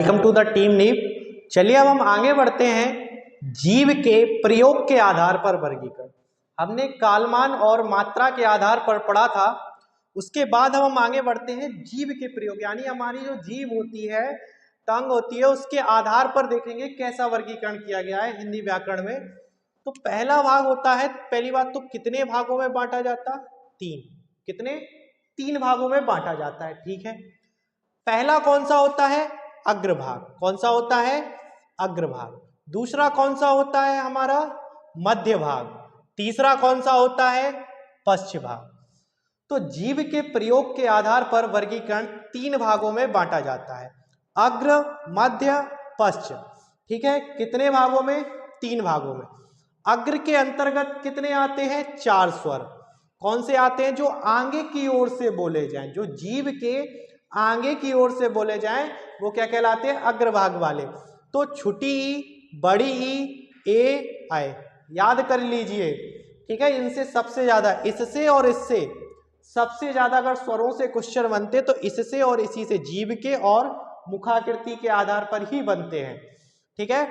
Welcome to the team नीव। चलिए अब हम आगे बढ़ते हैं जीव के प्रयोग के आधार पर वर्गीकरण। हमने कालमान और मात्रा के आधार पर पढ़ा था। उसके बाद हम आगे बढ़ते हैं जीव के प्रयोग, यानी हमारी जो जीव होती है, टंग होती है, उसके आधार पर देखेंगे कैसा वर्गीकरण किया गया है हिंदी व्याकरण में। तो पहला भाग होता है, पहली बात तो कितने भागों में बांटा जाता? तीन। कितने? तीन भागों में बांटा जाता है। ठीक है, पहला कौन सा होता है? अग्रभाग। कौन सा होता है? अग्रभाग। दूसरा कौन सा होता है हमारा? मध्य भाग। तीसरा कौन सा होता है? पश्च भाग। तो जीव के प्रयोग के आधार पर वर्गीकरण तीन भागों में बांटा जाता है, अग्र, मध्य, पश्च। ठीक है, कितने भागों में? तीन भागों में। अग्र के अंतर्गत कितने आते हैं? चार स्वर। कौन से आते हैं? जो आगे की ओर से बोले जाएं, जो जीव के आगे की ओर से बोले जाएं, वो क्या कहलाते हैं? अग्रभाग वाले। तो छोटी ई, बड़ी ई, ए, आए, याद कर लीजिए। ठीक है, इनसे सबसे ज्यादा, इससे और इससे सबसे ज्यादा अगर स्वरों से क्वेश्चन बनते तो इससे और इसी से, जीव के और मुखाकृति के आधार पर ही बनते हैं। ठीक है,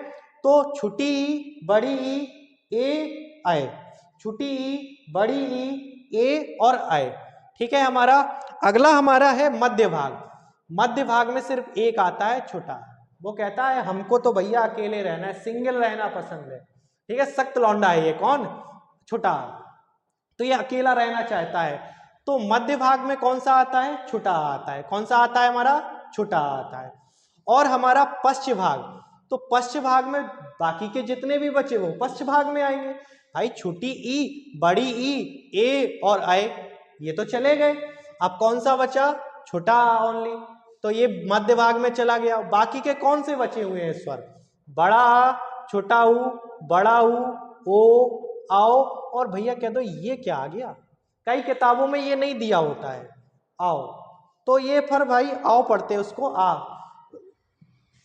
तो छोटी ई, बड़ी ई, ए, आए, छोटी ई, बड़ी ई, ए और आए। ठीक है, हमारा अगला हमारा है मध्य भाग। मध्य भाग में सिर्फ एक आता है, छोटा। वो कहता है हमको तो भैया अकेले रहना है, सिंगल रहना पसंद है। ठीक है, सख्त लौंडा है ये। कौन? छोटा। तो ये अकेला रहना चाहता है। तो मध्य भाग में कौन सा आता है? छोटा आता है। कौन सा आता है हमारा? छोटा आता है। और हमारा पश्च भाग, तो पश्च भाग में बाकी के जितने भी बचे वो पश्च भाग में आएंगे। भाई छोटी ई, बड़ी ई, ए और आए, ये तो चले गए। अब कौन सा बचा? छोटा ओनली। तो ये मध्य भाग में चला गया। बाकी के कौन से बचे हुए हैं स्वर? बड़ा आ, छोटा ऊ, बड़ा ऊ, ओ, आओ, और भैया कह दो ये क्या आ गया? कई किताबों में ये नहीं दिया होता है, आओ। तो ये फिर भाई आओ पढ़ते उसको आ,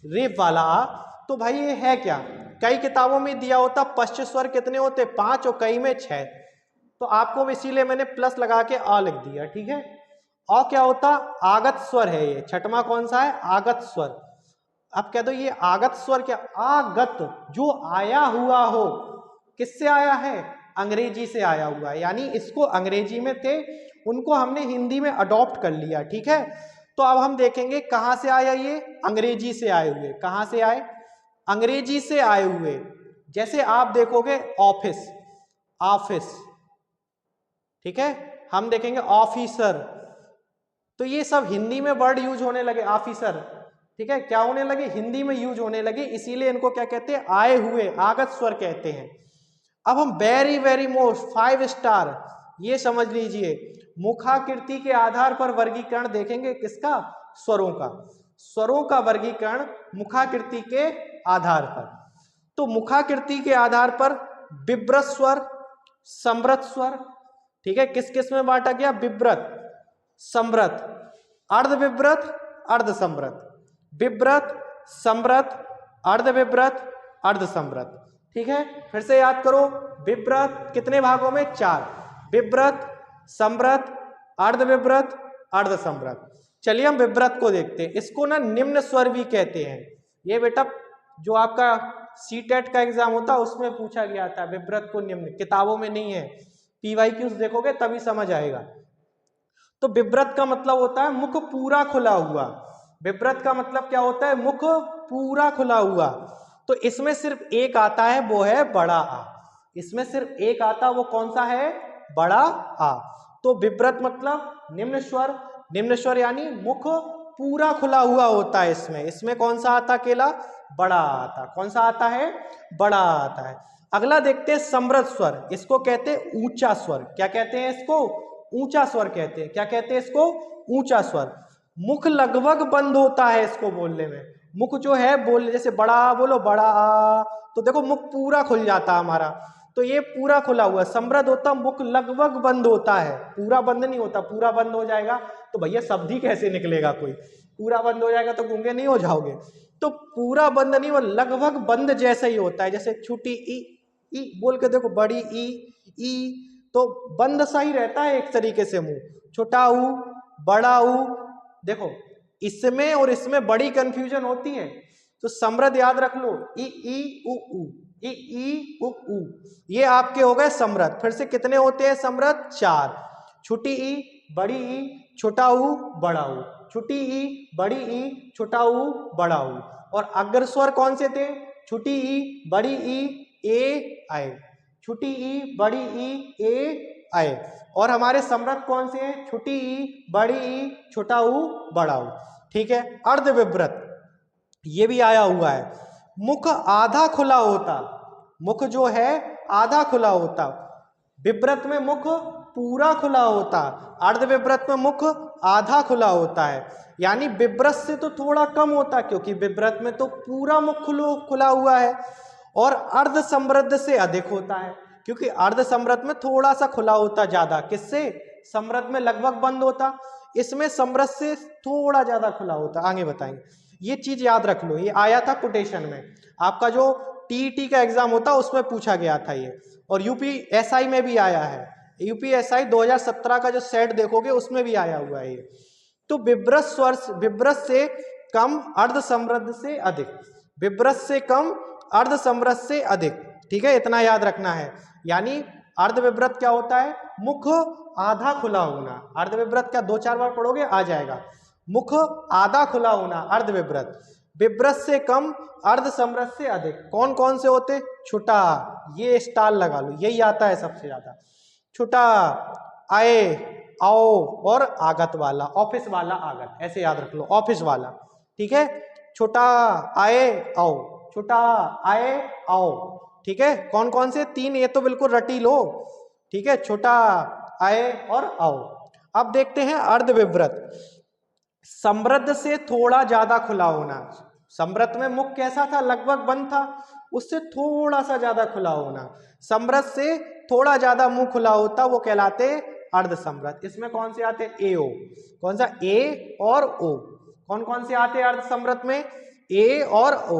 रेप वाला आ। तो भाई ये है क्या? कई किताबों में दिया होता पश्च स्वर कितने होते? 5 और कई में 6। तो आपको इसीलिए मैंने प्लस लगा के आ लिख दिया। ठीक है, और क्या होता? आगत स्वर है ये। छठवां कौन सा है? आगत स्वर। अब कह दो ये आगत स्वर क्या? आगत, जो आया हुआ हो। किससे आया है? अंग्रेजी से आया हुआ है, यानी इसको अंग्रेजी में थे, उनको हमने हिंदी में अडॉप्ट कर लिया। ठीक है, तो अब हम देखेंगे कहां से आया ये? अंग्रेजी से आए हुए। कहां से आए? अंग्रेजी से आए हुए। जैसे आप देखोगे ऑफिस, ऑफिस। ठीक है, हम देखेंगे ऑफिसर। तो ये सब हिंदी में वर्ड यूज होने लगे, ऑफिसर। ठीक है, क्या होने लगे? हिंदी में यूज होने लगे, इसीलिए इनको क्या कहते हैं? आए हुए, आगत स्वर कहते हैं। अब हम वेरी वेरी मोस्ट 5 स्टार, ये समझ लीजिए, मुखाकृति के आधार पर वर्गीकरण देखेंगे। किसका? स्वरों का। स्वरों का वर्गीकरण मुखाकृति के आधार पर। तो मुखाकृति के आधार पर विव्रत स्वर, समृत स्वर। ठीक है, किस किस में बांटा गया? विव्रत, समृत, अर्धविव्रत, अर्धसमृत, विव्रत, समृत, अर्धविव्रत, अर्धसमृत। ठीक है, फिर से याद करो, विव्रत कितने भागों में? 4। विव्रत, समृत, अर्धविव्रत, अर्धसमृत। चलिए हम विव्रत को देखते हैं। इसको ना निम्न स्वर भी कहते हैं। ये बेटा जो आपका सीटेट का एग्जाम होता है उसमें पूछा गया था, विव्रत को निम्न, किताबों में नहीं है। पीवाईक्यूज देखोगे तभी समझ आएगा। तो विव्रत का मतलब होता है मुख पूरा खुला हुआ। विव्रत का मतलब क्या होता है? मुख पूरा खुला हुआ। तो इसमें सिर्फ एक आता है, वो है बड़ा आ। इसमें सिर्फ एक आता, वो कौन सा है? बड़ा आ। तो विव्रत मतलब निम्न स्वर। निम्न स्वर यानी मुख पूरा खुला हुआ होता है। इसमें कौन सा आता? अकेला बड़ा आता। कौन सा आता है? बड़ा आता है। अगला देखते हैं समृत स्वर। इसको कहते हैं ऊंचा स्वर। क्या कहते हैं इसको? ऊंचा स्वर कहते हैं। क्या कहते हैं इसको? ऊंचा स्वर। मुख लगभग बंद होता है इसको बोलने में। मुख जो है बोल, जैसे बड़ा बोलो, बड़ा आ, तो देखो मुख पूरा खुल जाता हमारा। तो ये पूरा खुला हुआ। समृद्ध होता मुख लगभग बंद होता है, पूरा बंद नहीं होता। पूरा बंद हो जाएगा तो भैया शब्द ही कैसे निकलेगा? कोई पूरा बंद हो जाएगा तो गूंगे नहीं हो जाओगे। तो पूरा बंद नहीं, वो लगभग बंद जैसा ही होता है। जैसे छोटी ई बोल के देखो, बड़ी ई, तो बंद सा ही रहता है एक तरीके से मुंह। छोटा ऊ, बड़ा ऊ, देखो इसमें और इसमें बड़ी कंफ्यूजन होती है, तो समृद्ध याद रख लो, ई ई उ उ, ई ई उ उ, ये आपके हो गए समृद्ध। फिर से कितने होते हैं समृद्ध? 4। छोटी ई, बड़ी ई, छोटा ऊ, बड़ा ऊ, छोटी ई, बड़ी ई, छोटा ऊ, बड़ा ऊ। और अग्र स्वर कौन से थे? छोटी ई, बड़ी ई, ए आए, छोटी ई, बड़ी ई, ए आए। और हमारे समृद्ध कौन से हैं? छोटी ई, बड़ी ई, छोटा ऊ, बड़ा ऊ। ठीक है। अर्ध विवृत ये भी आया हुआ है। मुख आधा खुला होता, मुख जो है आधा खुला होता, विवृत में मुख पूरा खुला होता, अर्ध विवृत में मुख आधा खुला होता है। यानी विवृत से तो थोड़ा कम होता, क्योंकि विवृत में तो पूरा मुख खुला हुआ है, और अर्ध समृद्ध से अधिक होता है, क्योंकि अर्ध समृद्ध में थोड़ा सा खुला होता ज्यादा। किससे? समृद्ध में लगभग बंद होता, इसमें समृद्ध से थोड़ा ज्यादा खुला होता। आगे बताएंगे, ये चीज याद रख लो, ये आया था कोटेशन में, आपका जो टीईटी का एग्जाम होता उसमें पूछा गया था ये, और यूपीएसआई में भी आया है। यूपीएसआई 2017 का जो सेट देखोगे उसमें भी आया हुआ है ये। तो विवृत स्वर, विवृत से कम, अर्ध समृद्ध से अधिक, विवृत से कम, अर्ध समृद्ध से अधिक। ठीक है, इतना याद रखना है। यानी अर्ध विवृत क्या होता है? मुख आधा खुला होना। अर्ध विवृत क्या 2-4 बार पढ़ोगे आ जाएगा। मुख आधा खुला होना अर्ध विवृत, विवृत से कम, अर्ध समृद्ध से अधिक। कौन कौन से होते? छोटा, ये स्टाल लगा लो, यही आता है सबसे ज्यादा। छोटा, आए, आओ, और आगत वाला, ऑफिस वाला आगत, ऐसे याद रख लो, ऑफिस वाला। ठीक है, छोटा, आए, आओ, छोटा, आए, आओ। ठीक है, कौन कौन से? 3, ये तो बिल्कुल रटी लो। ठीक है, छोटा, आए और आओ। अब देखते हैं अर्ध विवृत। समृद्ध से थोड़ा ज्यादा खुला होना, समृद्ध में मुख कैसा था? लगभग बंद था, उससे थोड़ा सा ज्यादा खुला होना। समृद्ध से थोड़ा ज्यादा मुंह खुला होता, वो कहलाते अर्ध समृद्ध। इसमें कौन से आते? ए ओ। कौन सा? ए और ओ। कौन कौन से आते अर्ध समृद्ध में? ए और ओ।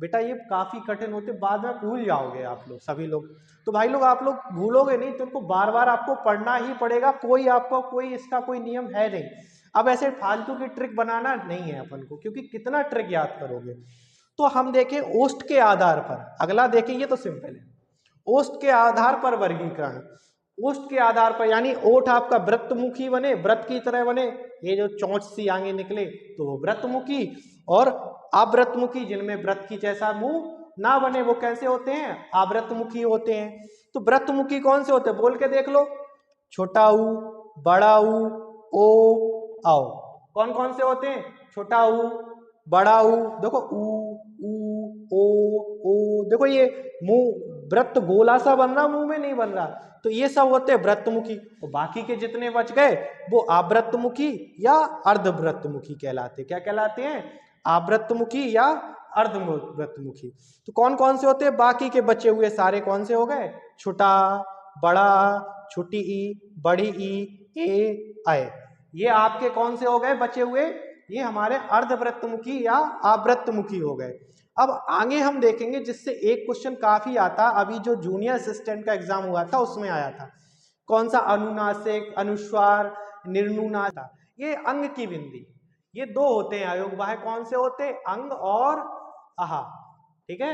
बेटा ये काफी कठिन होते, बाद में भूल जाओगे आप लोग, सभी लोग। तो भाई लोग आप लोग भूलोगे नहीं, तो उनको बार बार आपको पढ़ना ही पड़ेगा। कोई आपको कोई इसका कोई नियम है नहीं। अब ऐसे फालतू की ट्रिक बनाना नहीं है अपन को, क्योंकि कितना ट्रिक याद करोगे। तो हम देखें ओष्ठ के आधार पर, अगला देखेंगे तो सिंपल है। ओष्ठ के आधार पर वर्गीकरण, ओष्ठ के आधार पर, यानी ओठ आपका वृत्तमुखी बने, वृत्त की तरह बने, ये जो चोंच सी आगे निकले तो वो वृत्तमुखी, और अवृत्तमुखी जिनमें वृत्त की जैसा मुंह ना बने वो कैसे होते हैं? आवृत्तमुखी होते हैं। तो वृत्तमुखी कौन से होते हैं? बोल के देख लो। छोटा ऊ, बड़ा ऊ, ओ, आओ। कौन कौन से होते हैं? छोटा ऊ, बड़ा ऊ, देखो ऊ, ओ, देखो ये मुंह वृत्त गोला सा बन रहा, मुंह में नहीं बन रहा, तो ये सब होते हैं वृत्तमुखी। और बाकी के जितने बच गए वो आवृत्तमुखी या अर्धवृत्तमुखी कहलाते। क्या कहलाते हैं? आवृत्तमुखी या अर्धवृत्तमुखी। तो कौन कौन से होते हैं? बाकी के बचे हुए सारे कौन से हो गए? छोटा, बड़ा, छोटी ई, बड़ी ई, ए, आए। ये आपके कौन से हो गए बचे हुए? ये हमारे अर्धवृत्तमुखी या आवृत्तमुखी हो गए। अब आगे हम देखेंगे, जिससे एक क्वेश्चन काफी आता, अभी जो जूनियर असिस्टेंट का एग्जाम हुआ था उसमें आया था। कौन सा? अनुनासिक, अनुस्वार, निर्नुनासिक। ये अंग की बिंदी, ये 2 होते हैं अयोग बाह्य। कौन से होते हैं? अंग और आहा। ठीक है,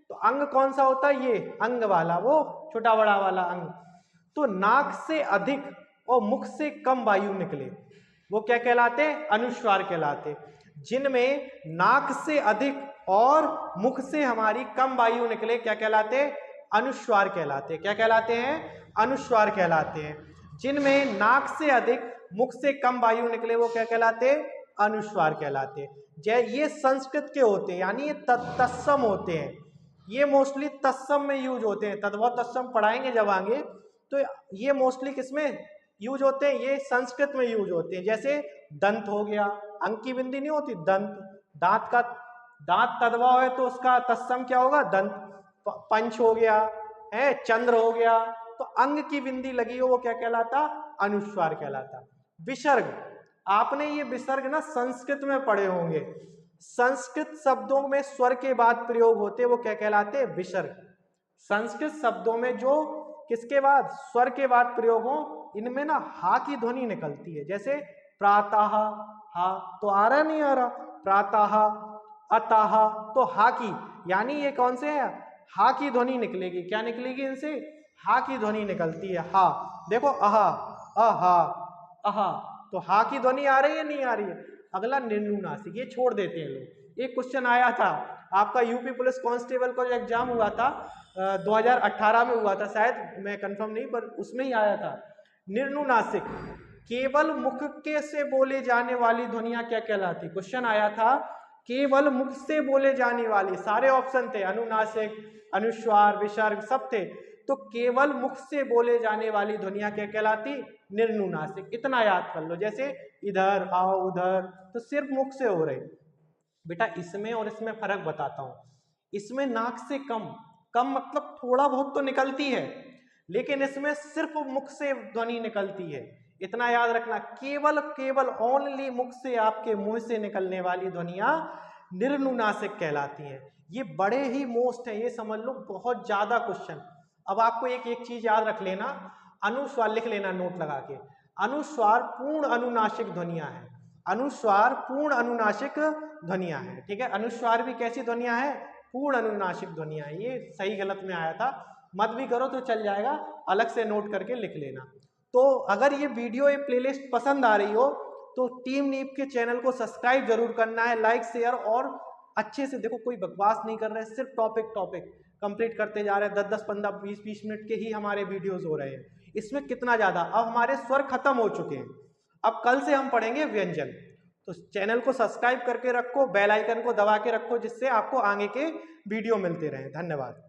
तो अंग कौन सा होता है? ये अंग वाला, वो छोटा बड़ा वाला अंग। तो नाक से अधिक और मुख से कम वायु निकले वो क्या कहलाते? अनुस्वार कहलाते। जिनमें नाक से अधिक और मुख से हमारी कम वायु निकले क्या कहलाते? अनुस्वार कहलाते। क्या कहलाते हैं? अनुस्वार कहलाते हैं। जिनमें नाक से अधिक, मुख से कम वायु निकले वो क्या कहलाते? अनुस्वार कहलाते। ये संस्कृत के होते हैं, यानी ये तत्सम होते हैं। ये मोस्टली तत्सम में यूज होते हैं। तद्भव तत्सम पढ़ाएंगे जब आगे, तो ये मोस्टली किसमें यूज होते हैं? ये संस्कृत में यूज होते हैं। जैसे दंत हो गया, अंक की बिंदी नहीं होती, दंत, दांत का, दांत तद्भव है तो उसका तत्सम क्या होगा? दंत। पंच हो गया है, चंद्र हो गया, तो अंग की बिंदी लगी हो वो क्या कहलाता? अनुस्वार कहलाता। विसर्ग, आपने ये विसर्ग ना संस्कृत में पढ़े होंगे। संस्कृत शब्दों में स्वर के बाद प्रयोग होते वो क्या कहलाते? विसर्ग। संस्कृत शब्दों में जो किसके बाद? स्वर के बाद प्रयोग हो, इनमें ना हा की ध्वनि निकलती है। जैसे प्रातः, हा, तो आ रहा नहीं आ रहा, प्रातः, अतः, तो हा की, यानी ये कौन से है, हा की ध्वनि निकलेगी। क्या निकलेगी इनसे, हा की ध्वनि निकलती है, हा। देखो अहा, अहा, अहा, तो हा की ध्वनि आ रही है नहीं आ रही है। अगला निर्नुनासिक, ये छोड़ देते हैं लोग। एक क्वेश्चन आया था आपका यूपी पुलिस कांस्टेबल का जो एग्जाम हुआ था 2018 में हुआ था शायद, मैं कंफर्म नहीं, पर उसमें ही आया था। निर्नुनासिक केवल मुख के से बोले जाने वाली ध्वनियां क्या कहलाती, क्वेश्चन आया था केवल मुख से बोले जाने वाली, सारे ऑप्शन थे, अनुनासिक, अनुस्वार, विसर्ग सब थे, तो केवल मुख से बोले जाने वाली ध्वनियां क्या कहलाती, निर्नुनासिक। इतना याद कर लो, जैसे इधर आओ उधर, तो सिर्फ मुख से हो रहे। बेटा इसमें और इसमें फर्क बताता हूं, इसमें नाक से कम, कम मतलब थोड़ा बहुत तो निकलती है, लेकिन इसमें सिर्फ मुख से ध्वनि निकलती है। इतना याद रखना, केवल केवल ओनली मुख से, आपके मुंह से निकलने वाली ध्वनियां निर्नुनासिक कहलाती हैं। ये बड़े ही मोस्ट है, ये समझ लो, बहुत ज्यादा क्वेश्चन। अब आपको एक एक चीज याद रख लेना, अनुस्वार लिख लेना नोट लगा के। अनुस्वार पूर्ण अनुनासिक ध्वनियां हैं, अनुस्वार पूर्ण अनुनासिक ध्वनियां हैं, ठीक है। अनुस्वार भी कैसी ध्वनियां हैं, पूर्ण अनुनासिक ध्वनियां हैं। ये सही गलत में आया था, मत भी करो तो चल जाएगा, अलग से नोट करके लिख लेना। तो अगर ये वीडियो, ये प्लेलिस्ट पसंद आ रही हो तो टीम नीप के चैनल को सब्सक्राइब जरूर करना है, लाइक शेयर, और अच्छे से देखो, कोई बकवास नहीं कर रहे हैं, सिर्फ टॉपिक कंप्लीट करते जा रहे हैं। 10-10, 15, 20-20 मिनट के ही हमारे वीडियोस हो रहे हैं, इसमें कितना ज्यादा। अब हमारे स्वर खत्म हो चुके हैं, अब कल से हम पढ़ेंगे व्यंजन। तो चैनल को सब्सक्राइब करके रखो, बेल आइकन को दबा के रखो, जिससे आपको आगे के वीडियो मिलते रहें। धन्यवाद।